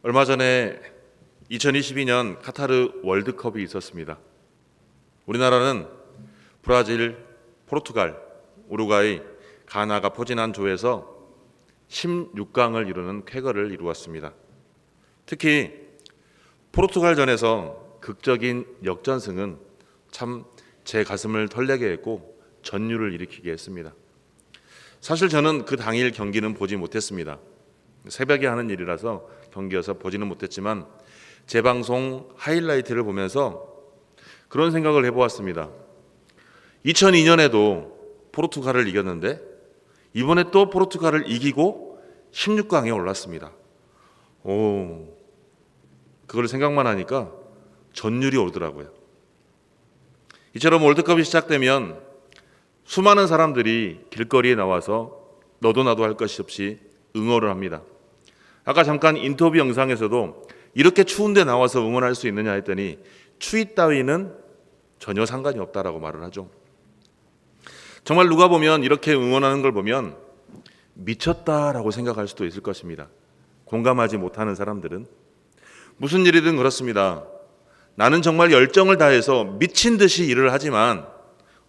얼마 전에 2022년 카타르 월드컵이 있었습니다. 우리나라는 브라질, 포르투갈, 우루과이, 가나가 포진한 조에서 16강을 이루는 쾌거를 이루었습니다. 특히 포르투갈전에서 극적인 역전승은 참 제 가슴을 털리게 했고 전율을 일으키게 했습니다. 사실 저는 그 당일 경기는 보지 못했습니다. 새벽에 하는 일이라서 경기여서 보지는 못했지만 재방송 하이라이트를 보면서 그런 생각을 해보았습니다. 2002년에도 포르투갈을 이겼는데 이번에 또 포르투갈을 이기고 16강에 올랐습니다. 그걸 생각만 하니까 전율이 오르더라고요. 이처럼 월드컵이 시작되면 수많은 사람들이 길거리에 나와서 너도 나도 할 것이 없이 응원을 합니다. 아까 잠깐 인터뷰 영상에서도 이렇게 추운데 나와서 응원할 수 있느냐 했더니 추위 따위는 전혀 상관이 없다라고 말을 하죠. 정말 누가 보면 이렇게 응원하는 걸 보면 미쳤다라고 생각할 수도 있을 것입니다. 공감하지 못하는 사람들은 무슨 일이든 그렇습니다. 나는 정말 열정을 다해서 미친 듯이 일을 하지만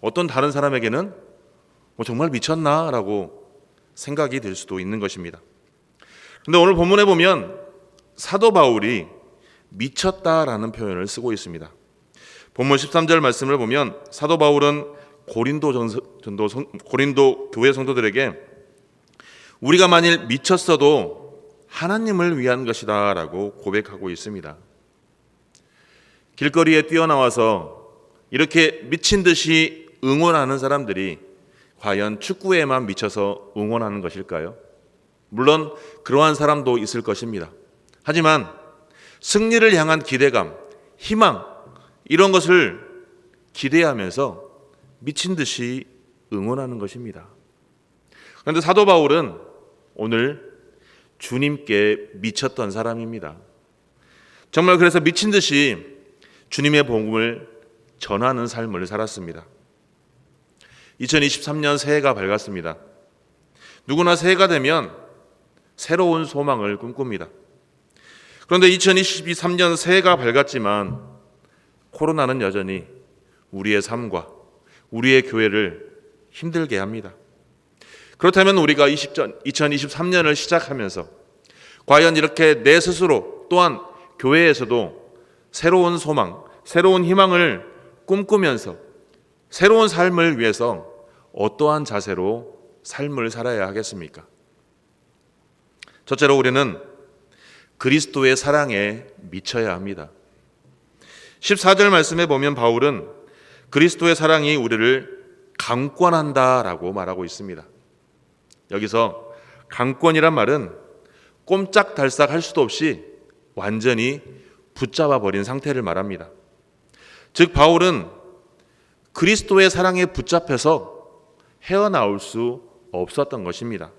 어떤 다른 사람에게는 정말 미쳤나라고 생각이 들 수도 있는 것입니다. 그런데 오늘 본문에 보면 사도 바울이 미쳤다라는 표현을 쓰고 있습니다. 본문 13절 말씀을 보면 사도 바울은 고린도 교회 성도들에게 우리가 만일 미쳤어도 하나님을 위한 것이다 라고 고백하고 있습니다. 길거리에 뛰어나와서 이렇게 미친 듯이 응원하는 사람들이 과연 축구에만 미쳐서 응원하는 것일까요? 물론 그러한 사람도 있을 것입니다. 하지만 승리를 향한 기대감, 희망 이런 것을 기대하면서 미친 듯이 응원하는 것입니다. 그런데 사도 바울은 오늘 주님께 미쳤던 사람입니다. 정말 그래서 미친 듯이 주님의 복음을 전하는 삶을 살았습니다. 2023년 새해가 밝았습니다. 누구나 새해가 되면 새로운 소망을 꿈꿉니다. 그런데 2023년 새해가 밝았지만 코로나는 여전히 우리의 삶과 우리의 교회를 힘들게 합니다. 그렇다면 우리가 2023년을 시작하면서 과연 이렇게 내 스스로 또한 교회에서도 새로운 소망, 새로운 희망을 꿈꾸면서 새로운 삶을 위해서 어떠한 자세로 삶을 살아야 하겠습니까? 첫째로 우리는 그리스도의 사랑에 미쳐야 합니다. 14절 말씀에 보면 바울은 그리스도의 사랑이 우리를 강권한다라고 말하고 있습니다. 여기서 강권이란 말은 꼼짝달싹 할 수도 없이 완전히 붙잡아 버린 상태를 말합니다. 즉 바울은 그리스도의 사랑에 붙잡혀서 헤어나올 수 없었던 것입니다.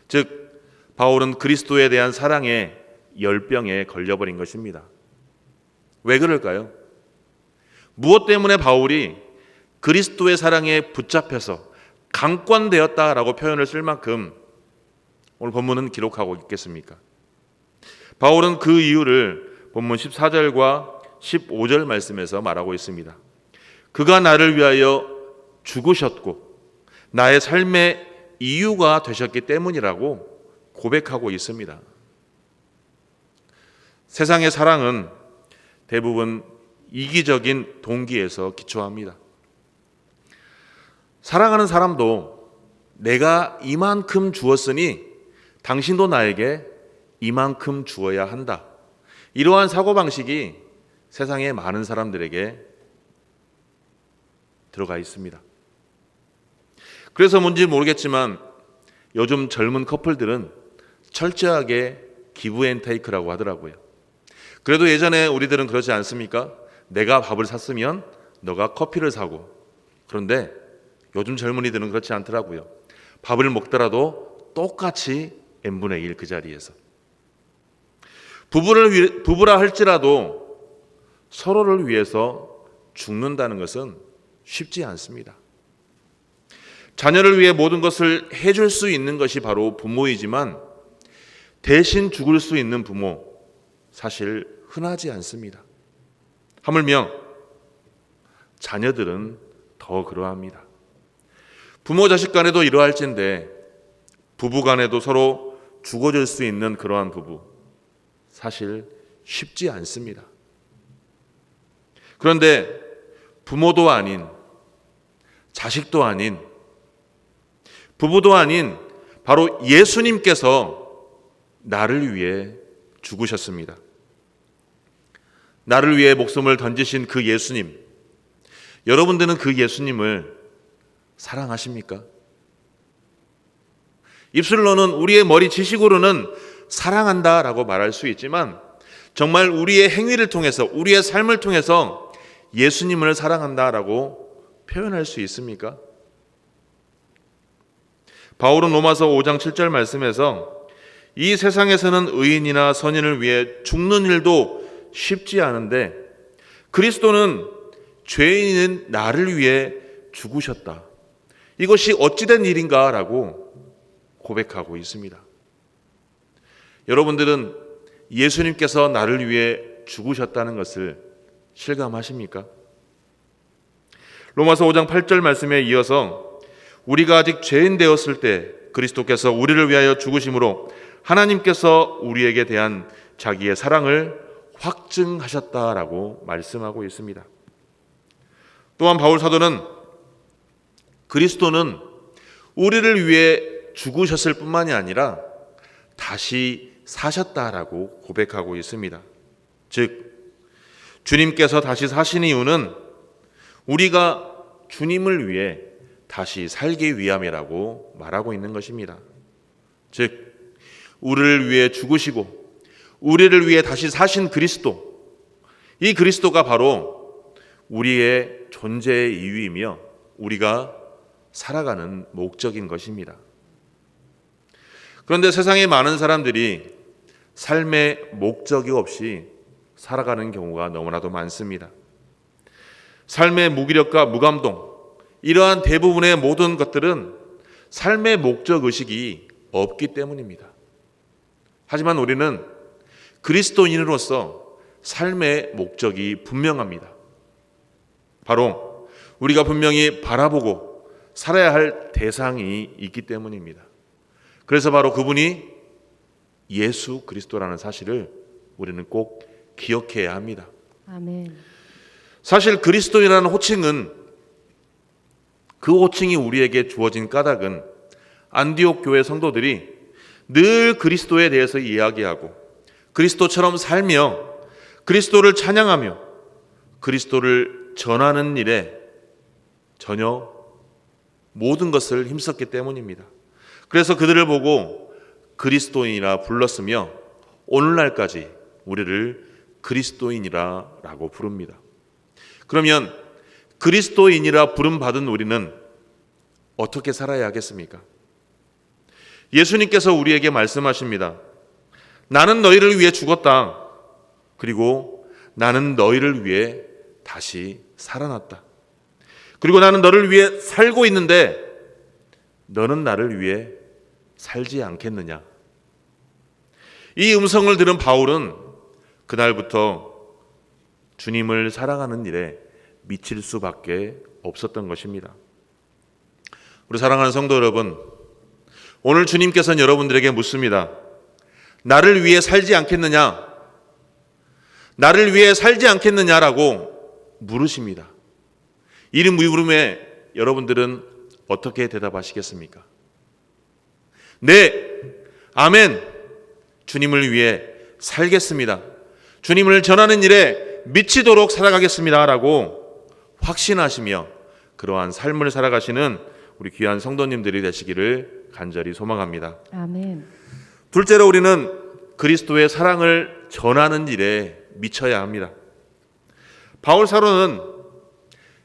즉 바울은 그리스도에 대한 사랑의 열병에 걸려버린 것입니다. 왜 그럴까요? 무엇 때문에 바울이 그리스도의 사랑에 붙잡혀서 강권되었다라고 표현을 쓸 만큼 오늘 본문은 기록하고 있겠습니까? 바울은 그 이유를 본문 14절과 15절 말씀에서 말하고 있습니다. 그가 나를 위하여 죽으셨고 나의 삶의 이유가 되셨기 때문이라고 고백하고 있습니다. 세상의 사랑은 대부분 이기적인 동기에서 기초합니다. 사랑하는 사람도 내가 이만큼 주었으니 당신도 나에게 이만큼 주어야 한다. 이러한 사고방식이 세상의 많은 사람들에게 들어가 있습니다. 그래서 뭔지 모르겠지만 요즘 젊은 커플들은 철저하게 기브 앤 테이크라고 하더라고요. 그래도 예전에 우리들은 그러지 않습니까? 내가 밥을 샀으면 너가 커피를 사고. 그런데 요즘 젊은이들은 그렇지 않더라고요. 밥을 먹더라도 똑같이 n분의 1 그 자리에서. 부부라 할지라도 서로를 위해서 죽는다는 것은 쉽지 않습니다. 자녀를 위해 모든 것을 해줄 수 있는 것이 바로 부모이지만 대신 죽을 수 있는 부모 사실 흔하지 않습니다. 하물며 자녀들은 더 그러합니다. 부모 자식 간에도 이러할진데 부부 간에도 서로 죽어줄 수 있는 그러한 부부 사실 쉽지 않습니다. 그런데 부모도 아닌 자식도 아닌 부부도 아닌 바로 예수님께서 나를 위해 죽으셨습니다. 나를 위해 목숨을 던지신 그 예수님, 여러분들은 그 예수님을 사랑하십니까? 입술로는, 우리의 머리 지식으로는 사랑한다라고 말할 수 있지만 정말 우리의 행위를 통해서, 우리의 삶을 통해서 예수님을 사랑한다라고 표현할 수 있습니까? 바울은 로마서 5장 7절 말씀에서 이 세상에서는 의인이나 선인을 위해 죽는 일도 쉽지 않은데 그리스도는 죄인인 나를 위해 죽으셨다. 이것이 어찌된 일인가 라고 고백하고 있습니다. 여러분들은 예수님께서 나를 위해 죽으셨다는 것을 실감하십니까? 로마서 5장 8절 말씀에 이어서 우리가 아직 죄인 되었을 때 그리스도께서 우리를 위하여 죽으심으로 하나님께서 우리에게 대한 자기의 사랑을 확증하셨다라고 말씀하고 있습니다. 또한 바울 사도는 그리스도는 우리를 위해 죽으셨을 뿐만이 아니라 다시 사셨다라고 고백하고 있습니다. 즉 주님께서 다시 사신 이유는 우리가 주님을 위해 다시 살기 위함이라고 말하고 있는 것입니다. 즉 우리를 위해 죽으시고 우리를 위해 다시 사신 그리스도, 이 그리스도가 바로 우리의 존재의 이유이며 우리가 살아가는 목적인 것입니다. 그런데 세상에 많은 사람들이 삶의 목적이 없이 살아가는 경우가 너무나도 많습니다. 삶의 무기력과 무감동, 이러한 대부분의 모든 것들은 삶의 목적 의식이 없기 때문입니다. 하지만 우리는 그리스도인으로서 삶의 목적이 분명합니다. 바로 우리가 분명히 바라보고 살아야 할 대상이 있기 때문입니다. 그래서 바로 그분이 예수 그리스도라는 사실을 우리는 꼭 기억해야 합니다. 아멘. 사실 그리스도인이라는 호칭은, 그 호칭이 우리에게 주어진 까닭은 안디옥 교회 성도들이 늘 그리스도에 대해서 이야기하고 그리스도처럼 살며 그리스도를 찬양하며 그리스도를 전하는 일에 전혀 모든 것을 힘썼기 때문입니다. 그래서 그들을 보고 그리스도인이라 불렀으며 오늘날까지 우리를 그리스도인이라고 부릅니다. 그러면 그리스도인이라 부름받은 우리는 어떻게 살아야 하겠습니까? 예수님께서 우리에게 말씀하십니다. 나는 너희를 위해 죽었다. 그리고 나는 너희를 위해 다시 살아났다. 그리고 나는 너를 위해 살고 있는데 너는 나를 위해 살지 않겠느냐? 이 음성을 들은 바울은 그날부터 주님을 사랑하는 일에 미칠 수밖에 없었던 것입니다. 우리 사랑하는 성도 여러분, 오늘 주님께서는 여러분들에게 묻습니다. 나를 위해 살지 않겠느냐? 나를 위해 살지 않겠느냐라고 물으십니다. 이 물음에 여러분들은 어떻게 대답하시겠습니까? 네, 아멘. 주님을 위해 살겠습니다. 주님을 전하는 일에 미치도록 살아가겠습니다 라고 확신하시며 그러한 삶을 살아가시는 우리 귀한 성도님들이 되시기를 간절히 소망합니다. 아멘. 둘째로 우리는 그리스도의 사랑을 전하는 일에 미쳐야 합니다. 바울 사도는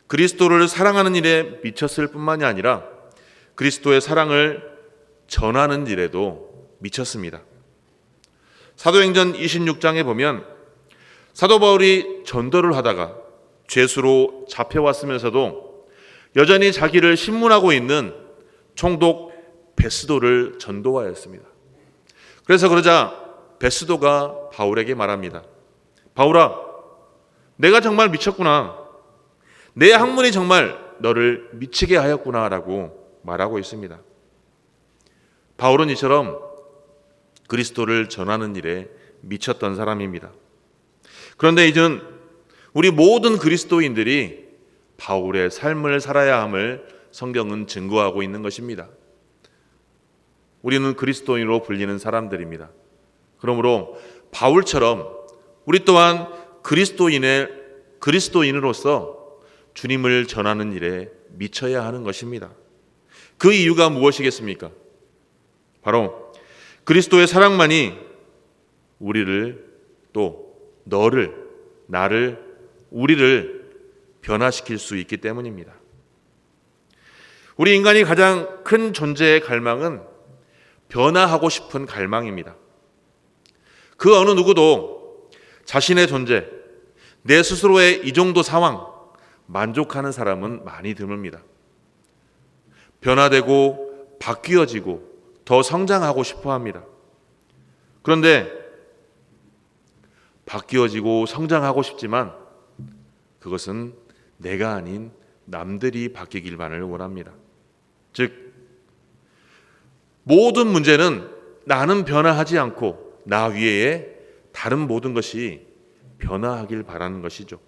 그리스도를 사랑하는 일에 미쳤을 뿐만이 아니라 그리스도의 사랑을 전하는 일에도 미쳤습니다. 사도행전 26장에 보면 사도 바울이 전도를 하다가 죄수로 잡혀왔으면서도 여전히 자기를 신문하고 있는 총독 베스도를 전도하였습니다. 그래서 그러자 베스도가 바울에게 말합니다. 바울아, 내가 정말 미쳤구나. 내 학문이 정말 너를 미치게 하였구나 라고 말하고 있습니다. 바울은 이처럼 그리스도를 전하는 일에 미쳤던 사람입니다. 그런데 이제는 우리 모든 그리스도인들이 바울의 삶을 살아야 함을 성경은 증거하고 있는 것입니다. 우리는 그리스도인으로 불리는 사람들입니다. 그러므로 바울처럼 우리 또한 그리스도인으로서 주님을 전하는 일에 미쳐야 하는 것입니다. 그 이유가 무엇이겠습니까? 바로 그리스도의 사랑만이 우리를, 또 너를, 나를, 우리를 변화시킬 수 있기 때문입니다. 우리 인간이 가장 큰 존재의 갈망은 변화하고 싶은 갈망입니다. 그 어느 누구도 자신의 존재, 내 스스로의 이 정도 상황 만족하는 사람은 많이 드뭅니다. 변화되고 바뀌어지고 더 성장하고 싶어 합니다. 그런데 바뀌어지고 성장하고 싶지만 그것은 내가 아닌 남들이 바뀌길만을 원합니다. 즉, 모든 문제는 나는 변화하지 않고 나 위에 다른 모든 것이 변화하길 바라는 것이죠.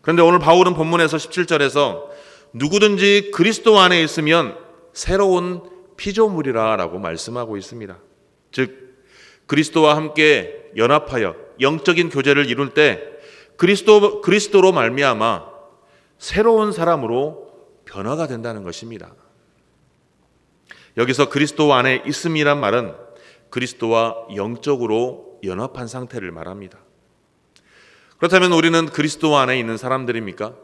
그런데 오늘 바울은 본문에서 17절에서 누구든지 그리스도 안에 있으면 새로운 피조물이라 라고 말씀하고 있습니다. 즉, 그리스도와 함께 연합하여 영적인 교제를 이룰 때 그리스도로 말미암아 새로운 사람으로 변화가 된다는 것입니다. 여기서 그리스도 안에 있음이란 말은 그리스도와 영적으로 연합한 상태를 말합니다. 그렇다면 우리는 그리스도 안에 있는 사람들입니까?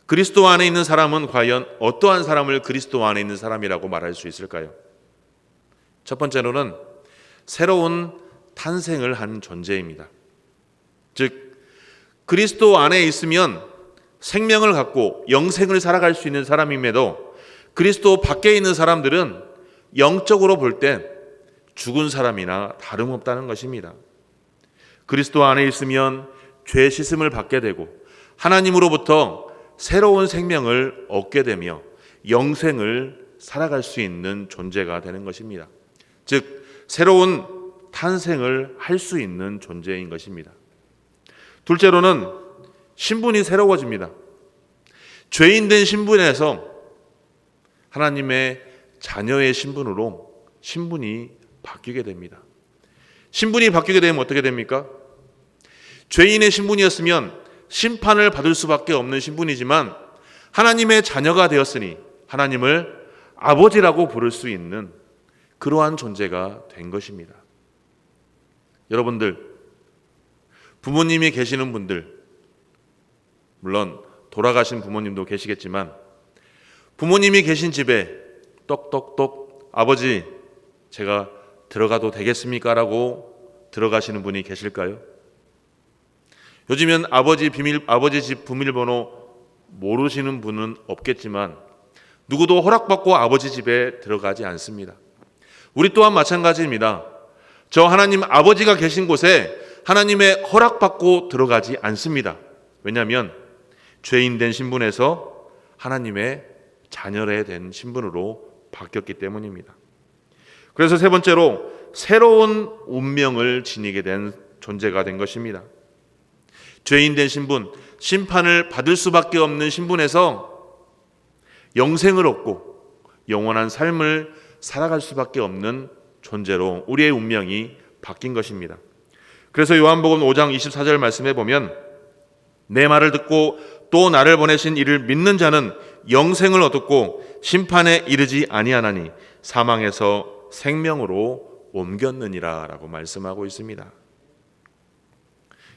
그리스도 안에 있는 사람은 과연 어떠한 사람을 그리스도 안에 있는 사람이라고 말할 수 있을까요? 첫 번째로는 새로운 탄생을 한 존재입니다. 즉, 그리스도 안에 있으면 생명을 갖고 영생을 살아갈 수 있는 사람임에도 그리스도 밖에 있는 사람들은 영적으로 볼 때 죽은 사람이나 다름없다는 것입니다. 그리스도 안에 있으면 죄 씻음을 받게 되고 하나님으로부터 새로운 생명을 얻게 되며 영생을 살아갈 수 있는 존재가 되는 것입니다. 즉, 새로운 탄생을 할 수 있는 존재인 것입니다. 둘째로는 신분이 새로워집니다. 죄인된 신분에서 하나님의 자녀의 신분으로 신분이 바뀌게 됩니다. 신분이 바뀌게 되면 어떻게 됩니까? 죄인의 신분이었으면 심판을 받을 수밖에 없는 신분이지만 하나님의 자녀가 되었으니 하나님을 아버지라고 부를 수 있는 그러한 존재가 된 것입니다. 여러분들, 부모님이 계시는 분들, 물론 돌아가신 부모님도 계시겠지만 부모님이 계신 집에 똑똑똑 아버지 제가 들어가도 되겠습니까? 라고 들어가시는 분이 계실까요? 요즘엔 아버지 집 비밀번호 모르시는 분은 없겠지만 누구도 허락받고 아버지 집에 들어가지 않습니다. 우리 또한 마찬가지입니다. 저 하나님 아버지가 계신 곳에 하나님의 허락받고 들어가지 않습니다. 왜냐하면 죄인 된 신분에서 하나님의 자녀에 된 신분으로 바뀌었기 때문입니다. 그래서 세 번째로 새로운 운명을 지니게 된 존재가 된 것입니다. 죄인 된 신분, 심판을 받을 수밖에 없는 신분에서 영생을 얻고 영원한 삶을 살아갈 수밖에 없는 존재로 우리의 운명이 바뀐 것입니다. 그래서 요한복음 5장 24절 말씀해 보면 내 말을 듣고 또 나를 보내신 이를 믿는 자는 영생을 얻었고 심판에 이르지 아니하나니 사망에서 생명으로 옮겼느니라 라고 말씀하고 있습니다.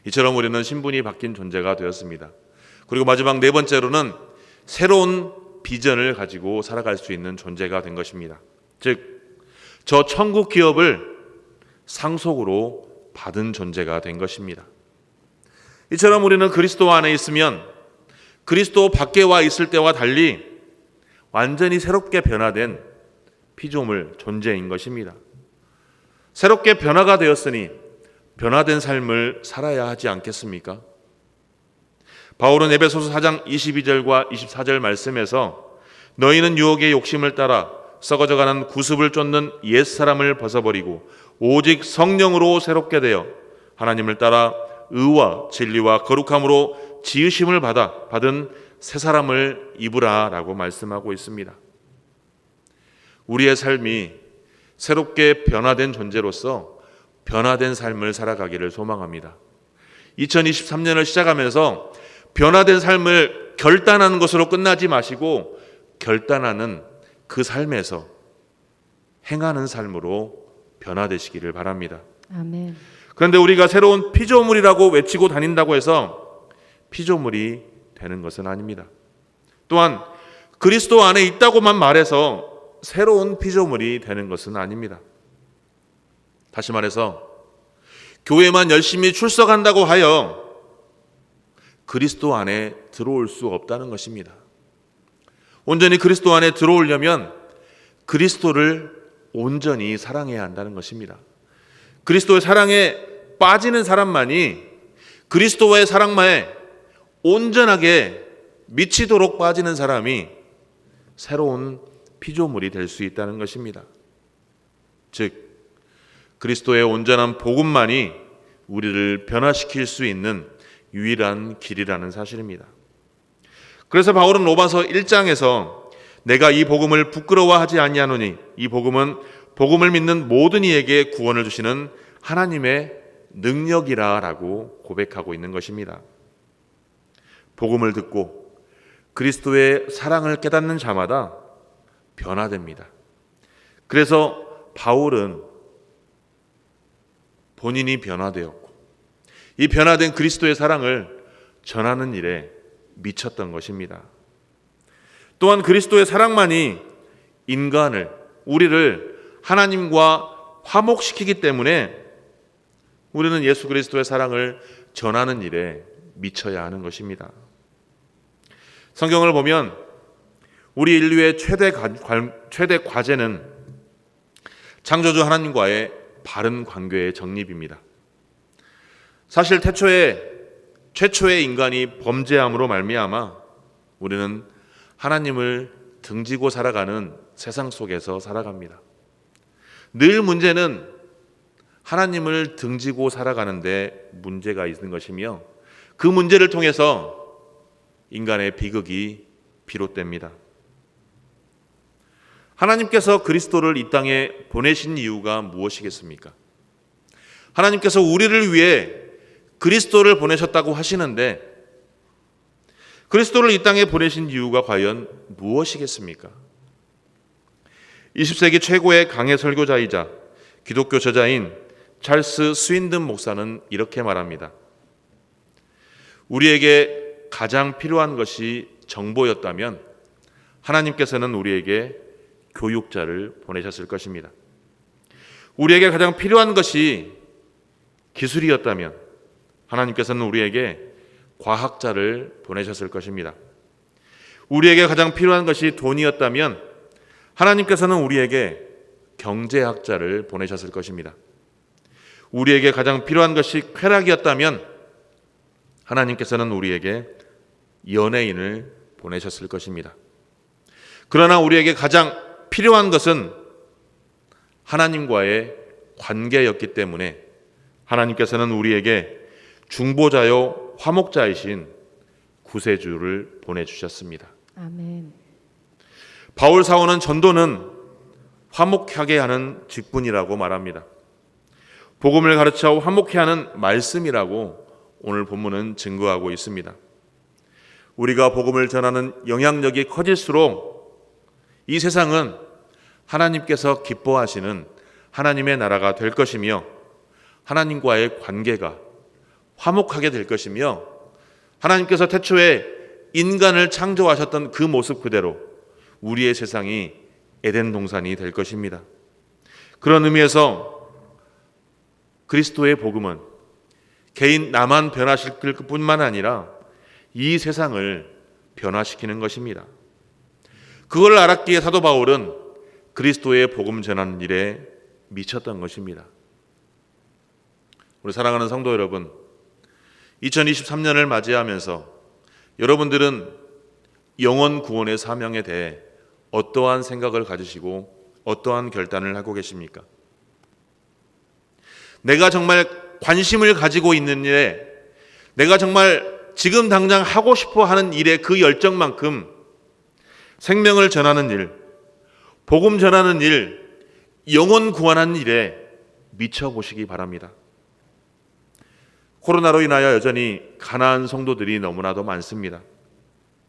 이처럼 우리는 신분이 바뀐 존재가 되었습니다. 그리고 마지막 네 번째로는 새로운 비전을 가지고 살아갈 수 있는 존재가 된 것입니다. 즉, 저 천국 기업을 상속으로 받은 존재가 된 것입니다. 이처럼 우리는 그리스도 안에 있으면 그리스도 밖에 와 있을 때와 달리 완전히 새롭게 변화된 피조물 존재인 것입니다. 새롭게 변화가 되었으니 변화된 삶을 살아야 하지 않겠습니까? 바울은 에베소서 4장 22절과 24절 말씀에서 너희는 유혹의 욕심을 따라 썩어져가는 구습을 쫓는 옛사람을 벗어버리고 오직 성령으로 새롭게 되어 하나님을 따라 의와 진리와 거룩함으로 지으심을 받은 새 사람을 입으라 라고 말씀하고 있습니다. 우리의 삶이 새롭게 변화된 존재로서 변화된 삶을 살아가기를 소망합니다. 2023년을 시작하면서 변화된 삶을 결단하는 것으로 끝나지 마시고 결단하는 그 삶에서 행하는 삶으로 변화되시기를 바랍니다. 아멘. 그런데 우리가 새로운 피조물이라고 외치고 다닌다고 해서 피조물이 되는 것은 아닙니다. 또한 그리스도 안에 있다고만 말해서 새로운 피조물이 되는 것은 아닙니다. 다시 말해서 교회만 열심히 출석한다고 하여 그리스도 안에 들어올 수 없다는 것입니다. 온전히 그리스도 안에 들어오려면 그리스도를 온전히 사랑해야 한다는 것입니다. 그리스도의 사랑에 빠지는 사람만이 그리스도의 사랑만에 온전하게 미치도록 빠지는 사람이 새로운 피조물이 될 수 있다는 것입니다. 즉 그리스도의 온전한 복음만이 우리를 변화시킬 수 있는 유일한 길이라는 사실입니다. 그래서 바울은 로마서 1장에서 내가 이 복음을 부끄러워하지 아니하노니 이 복음은 복음을 믿는 모든 이에게 구원을 주시는 하나님의 능력이라라고 고백하고 있는 것입니다. 복음을 듣고 그리스도의 사랑을 깨닫는 자마다 변화됩니다. 그래서 바울은 본인이 변화되었고 이 변화된 그리스도의 사랑을 전하는 일에 미쳤던 것입니다. 또한 그리스도의 사랑만이 인간을, 우리를 하나님과 화목시키기 때문에 우리는 예수 그리스도의 사랑을 전하는 일에 미쳐야 하는 것입니다. 성경을 보면 우리 인류의 최대 과제는 창조주 하나님과의 바른 관계의 정립입니다. 사실 최초의 인간이 범죄함으로 말미암아 우리는 하나님을 등지고 살아가는 세상 속에서 살아갑니다. 늘 문제는 하나님을 등지고 살아가는데 문제가 있는 것이며 그 문제를 통해서 인간의 비극이 비롯됩니다. 하나님께서 그리스도를 이 땅에 보내신 이유가 무엇이겠습니까? 하나님께서 우리를 위해 그리스도를 보내셨다고 하시는데 그리스도를 이 땅에 보내신 이유가 과연 무엇이겠습니까? 20세기 최고의 강해 설교자이자 기독교 저자인 찰스 스윈든 목사는 이렇게 말합니다. 우리에게 가장 필요한 것이 정보였다면 하나님께서는 우리에게 교육자를 보내셨을 것입니다. 우리에게 가장 필요한 것이 기술이었다면 하나님께서는 우리에게 과학자를 보내셨을 것입니다. 우리에게 가장 필요한 것이 돈이었다면 하나님께서는 우리에게 경제학자를 보내셨을 것입니다. 우리에게 가장 필요한 것이 쾌락이었다면 하나님께서는 우리에게 연예인을 보내셨을 것입니다. 그러나 우리에게 가장 필요한 것은 하나님과의 관계였기 때문에 하나님께서는 우리에게 중보자요 화목자이신 구세주를 보내주셨습니다. 아멘. 바울 사원은 전도는 화목하게 하는 직분이라고 말합니다. 복음을 가르쳐 화목케 하는 말씀이라고 오늘 본문은 증거하고 있습니다. 우리가 복음을 전하는 영향력이 커질수록 이 세상은 하나님께서 기뻐하시는 하나님의 나라가 될 것이며 하나님과의 관계가 화목하게 될 것이며 하나님께서 태초에 인간을 창조하셨던 그 모습 그대로 우리의 세상이 에덴 동산이 될 것입니다. 그런 의미에서 그리스도의 복음은 개인 나만 변화시킬 뿐만 아니라 이 세상을 변화시키는 것입니다. 그걸 알았기에 사도 바울은 그리스도의 복음 전하는 일에 미쳤던 것입니다. 우리 사랑하는 성도 여러분, 2023년을 맞이하면서 여러분들은 영혼 구원의 사명에 대해 어떠한 생각을 가지시고 어떠한 결단을 하고 계십니까? 내가 정말 관심을 가지고 있는 일에, 내가 정말 지금 당장 하고 싶어 하는 일에 그 열정만큼 생명을 전하는 일, 복음 전하는 일, 영혼 구원하는 일에 미쳐보시기 바랍니다. 코로나로 인하여 여전히 가난한 성도들이 너무나도 많습니다.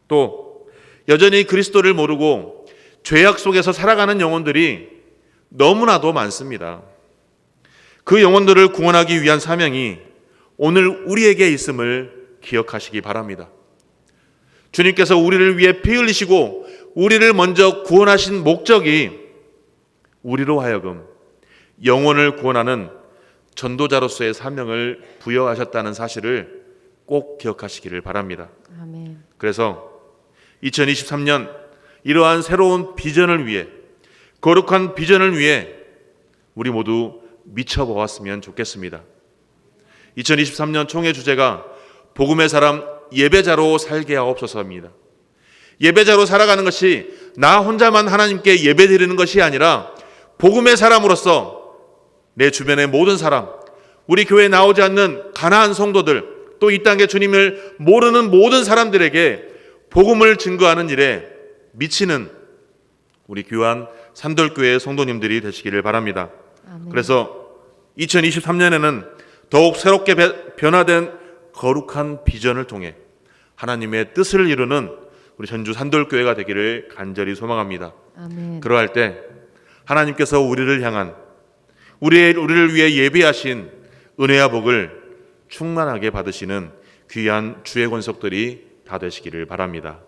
또 여전히 그리스도를 모르고 죄악 속에서 살아가는 영혼들이 너무나도 많습니다. 그 영혼들을 구원하기 위한 사명이 오늘 우리에게 있음을 기억하시기 바랍니다. 주님께서 우리를 위해 피 흘리시고 우리를 먼저 구원하신 목적이 우리로 하여금 영혼을 구원하는 전도자로서의 사명을 부여하셨다는 사실을 꼭 기억하시기를 바랍니다. 아멘. 그래서 2023년 이러한 새로운 비전을 위해, 거룩한 비전을 위해 우리 모두 미쳐보았으면 좋겠습니다. 2023년 총회 주제가 복음의 사람 예배자로 살게 하옵소서입니다. 예배자로 살아가는 것이 나 혼자만 하나님께 예배드리는 것이 아니라 복음의 사람으로서 내 주변의 모든 사람, 우리 교회에 나오지 않는 가난한 성도들, 또 이 땅에 주님을 모르는 모든 사람들에게 복음을 증거하는 일에 미치는 우리 귀한 산돌교회 성도님들이 되시기를 바랍니다. 아멘. 그래서 2023년에는 더욱 새롭게 변화된 거룩한 비전을 통해 하나님의 뜻을 이루는 우리 전주 산돌교회가 되기를 간절히 소망합니다. 아멘. 그러할 때 하나님께서 우리를 향한 우리를 위해 예비하신 은혜와 복을 충만하게 받으시는 귀한 주의 권속들이 다 되시기를 바랍니다.